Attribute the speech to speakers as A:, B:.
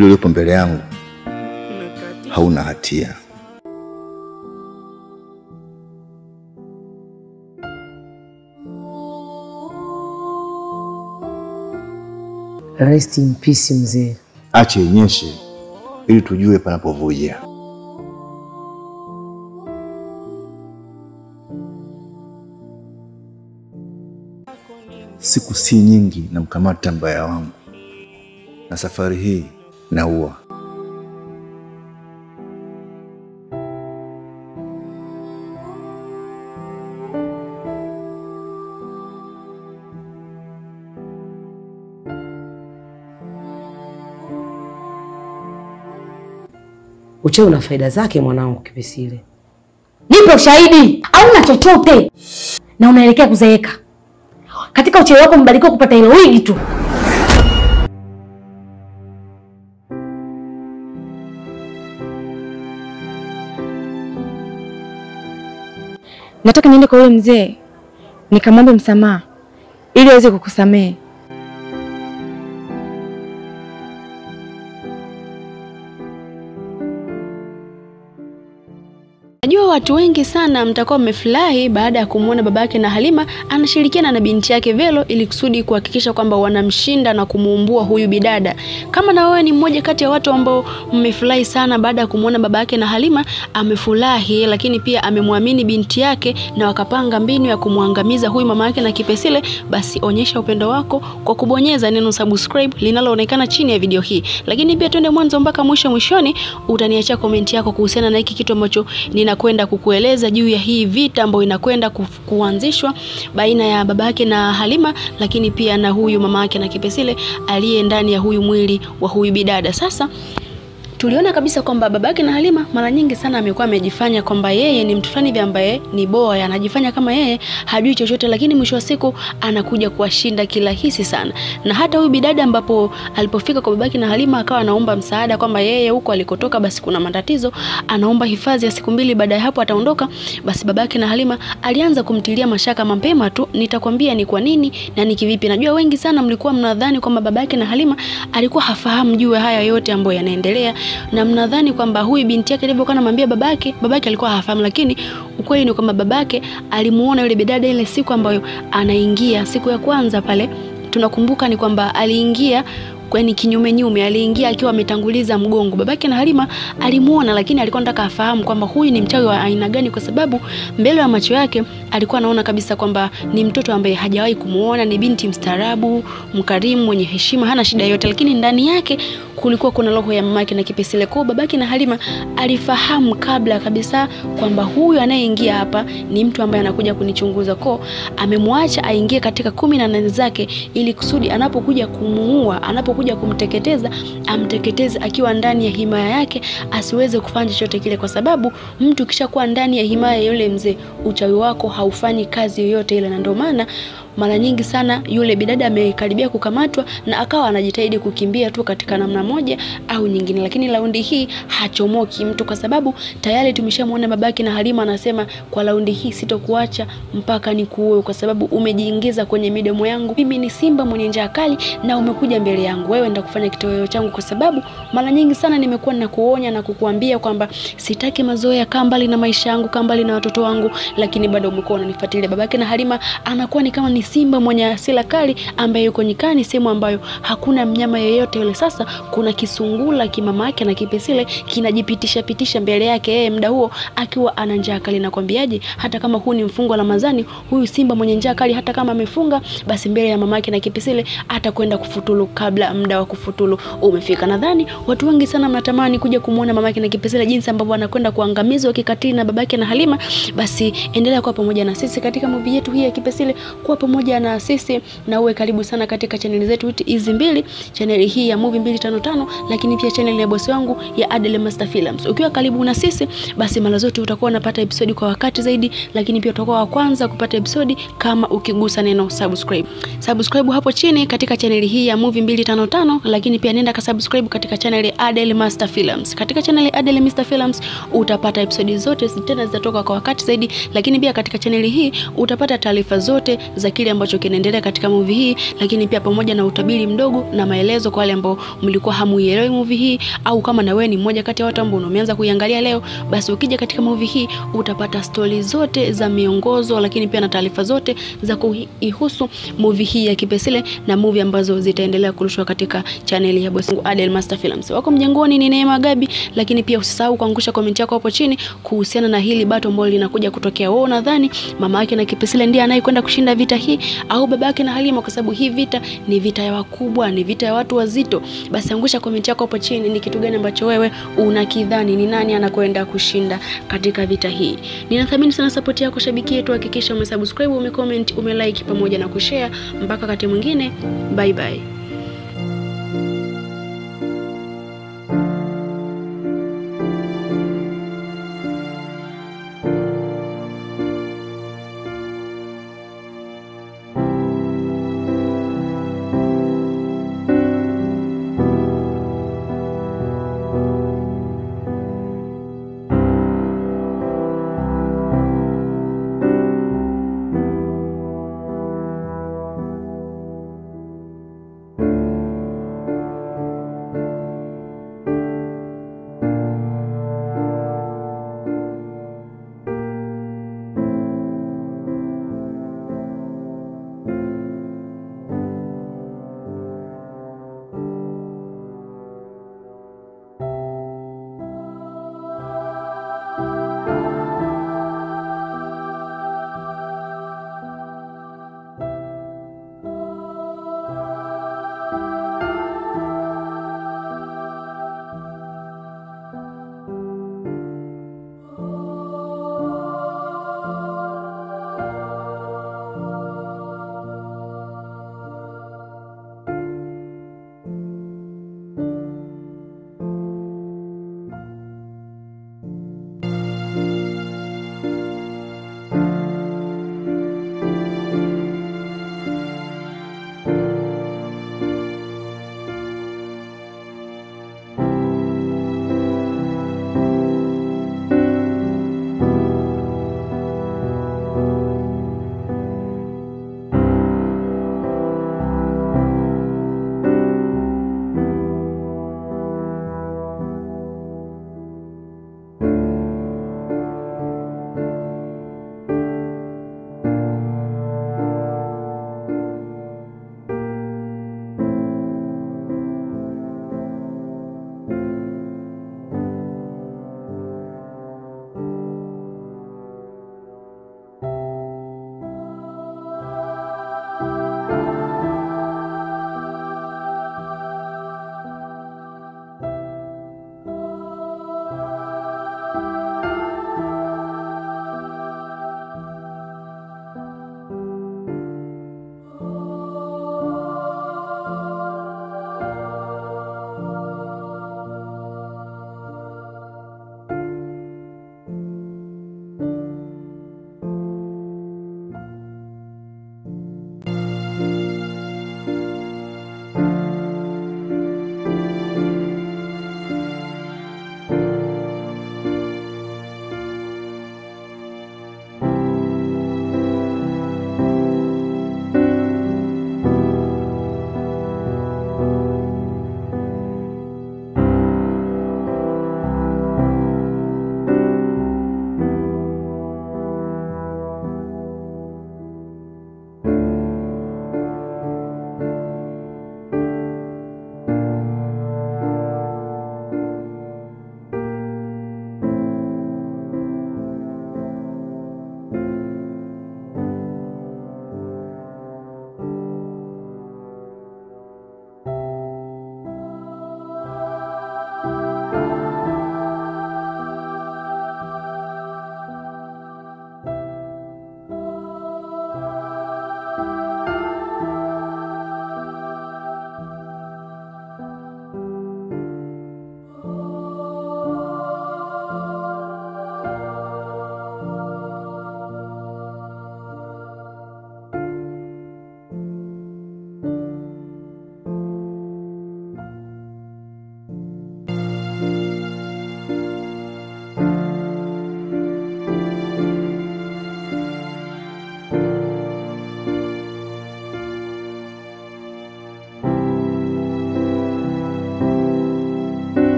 A: ukweli uliopo mbele yangu hauna hatia.
B: Rest in peace mzee.
A: Ache inyeshe ili tujue panapovuja. Siku si nyingi na mkamata mbaya wangu, na safari hii naua.
B: Uchawi una faida zake mwanangu Kipesile.
C: Nipe ushahidi. Hauna chochote. Na unaelekea kuzeeka. Katika uchawi wako mbarikiwa kupata hilo wigi tu.
D: Nataka niende kwa yule mzee nikamwombe msamaha ili aweze kukusamehe.
E: Najua watu wengi sana mtakuwa mmefurahi baada ya kumuona babake na Halima anashirikiana na binti yake Velo ili kusudi kuhakikisha kwamba wanamshinda na kumuumbua huyu bidada. Kama na wewe ni mmoja kati ya watu ambao mmefurahi sana baada ya kumuona babake na Halima amefurahi, lakini pia amemwamini binti yake na wakapanga mbinu ya kumwangamiza huyu mama yake na Kipesile, basi onyesha upendo wako kwa kubonyeza neno subscribe linaloonekana chini ya video hii. Lakini pia twende mwanzo mpaka mwisho, mwishoni utaniachia comment yako kuhusiana na hiki kitu ambacho ninakwenda kukueleza juu ya hii vita ambayo inakwenda kuanzishwa baina ya babake na Halima, lakini pia na huyu mama yake na Kipesile aliye ndani ya huyu mwili wa huyu bidada. Sasa tuliona kabisa kwamba babake na Halima mara nyingi sana amekuwa amejifanya kwamba yeye ni mtu fulani ambaye ni boya, anajifanya kama yeye hajui chochote, lakini mwisho wa siku anakuja kuwashinda kirahisi sana. Na hata huyu bidada ambapo alipofika kwa babake na Halima akawa anaomba msaada kwamba yeye huko alikotoka basi kuna matatizo, anaomba hifadhi ya siku 2, baada ya hapo ataondoka. Basi babake na Halima alianza kumtilia mashaka mapema tu. Nitakwambia ni kwa nini na ni kivipi. Najua wengi sana mlikuwa mnadhani kwamba babake na Halima alikuwa hafahamu juu ya haya yote ambayo yanaendelea, na mnadhani kwamba huyu binti yake alivyokuwa anamwambia babake alikuwa hafahamu, lakini ukweli ni kwamba babake alimuona yule bidada ile siku ambayo anaingia, siku ya kwanza pale. Tunakumbuka ni kwamba aliingia kwani kinyume aliingia akiwa ametanguliza mgongo. Babake na Halima alimuona, lakini alikuwa anataka afahamu kwamba huyu ni mchawi wa aina gani, kwa sababu mbele ya macho yake alikuwa anaona kabisa kwamba ni mtoto ambaye hajawahi kumuona, ni binti mstaarabu, mkarimu, mwenye heshima, hana shida yote, lakini ndani yake kulikuwa kuna roho ya mamake na Kipesile. Kwa babake na Halima alifahamu kabla kabisa kwamba huyu anayeingia hapa ni mtu ambaye anakuja kunichunguza, kwa amemwacha aingie katika 18 zake ili kusudi anapokuja kumuua, anapokuja kumteketeza, amteketeze akiwa ndani ya himaya yake, asiweze kufanya chochote kile, kwa sababu mtu kisha kuwa ndani ya himaya yule mzee, uchawi wako haufanyi kazi yoyote ile. Na ndio maana mara nyingi sana yule bidada amekaribia kukamatwa na akawa anajitahidi kukimbia tu katika namna moja au nyingine, lakini raundi hii hachomoki mtu, kwa sababu tayari tumeshamuona babaki na Halima anasema kwa raundi hii sitokuacha mpaka nikuue, kwa sababu umejiingiza kwenye midomo yangu. Mimi ni simba mwenye njaa kali na umekuja mbele yangu, wewe nenda kufanya kitoweo changu, kwa sababu mara nyingi sana nimekuwa nakuonya na kukuambia kwamba sitaki mazoea, kaa mbali na maisha yangu, kaa mbali na watoto wangu, lakini bado umekuwa unanifuatilia. Babaki na Halima anakuwa ni kama ni simba mwenye hasira kali ambaye yuko nyikani, sehemu ambayo hakuna mnyama yeyote yule. Sasa kuna kisungula kimama yake na Kipesile kinajipitisha mbele yake yeye muda huo akiwa ana njaa kali. Na kwambiaje, hata kama huu ni mfungo wa Ramadhani, huyu simba mwenye njaa kali hata kama amefunga, basi mbele ya mama yake na Kipesile atakwenda kufutulu kabla muda wa kufutulu umefika. Nadhani watu wengi sana mnatamani kuja kumuona mama yake na Kipesile jinsi ambavyo anakwenda kuangamizwa kikatili na babake na Halima. Basi endelea kuwa pamoja na sisi katika movie yetu hii ya Kipesile, kuwa pamoja na sisi na uwe karibu sana katika channel zetu hizi mbili, channel hii ya Movie 255, lakini pia channel ya bosi wangu ya Adele Master Films. Ukiwa karibu na sisi, basi mara zote utakuwa unapata episode kwa wakati zaidi, lakini pia utakuwa wa kwanza kupata episode kama ukigusa neno subscribe. Subscribe hapo chini katika channel hii ya Movie 255. 55, lakini pia nenda kasubscribe katika channel ya Adele Master Films. Katika channel ya Adele Master Films utapata episode zote tena zitatoka kwa wakati zaidi, lakini pia katika channel hii utapata taarifa zote za kile ambacho kinaendelea katika movie hii, lakini pia pamoja na utabiri mdogo na maelezo kwa wale ambao mlikuwa hamuielewi movie hii, au kama na wewe ni mmoja kati ya watu ambao umeanza kuiangalia leo, basi ukija katika movie hii utapata story zote za miongozo, lakini pia na taarifa zote za kuihusu movie hii ya Kipesile na movie ambazo zitaendelea kurushwa katika channel ya boss wangu Adele Master Films. Wako mjengoni ni Neema Gabi, lakini pia usisahau kuangusha comment yako hapo chini kuhusiana na hili battle ambalo linakuja kutokea. Wewe unadhani mama yake na Kipesile ndiye anayekwenda kushinda vita hii au baba yake na Halima? Kwa sababu hii vita ni vita ya wakubwa, ni vita ya watu wazito. Basi angusha comment yako hapo chini, ni kitu gani ambacho wewe unakidhani ni nani anakwenda kushinda katika vita hii. Ninathamini sana support yako shabiki yetu, hakikisha umesubscribe, umecomment, umelike pamoja na kushare. Mpaka wakati mwingine, bye bye.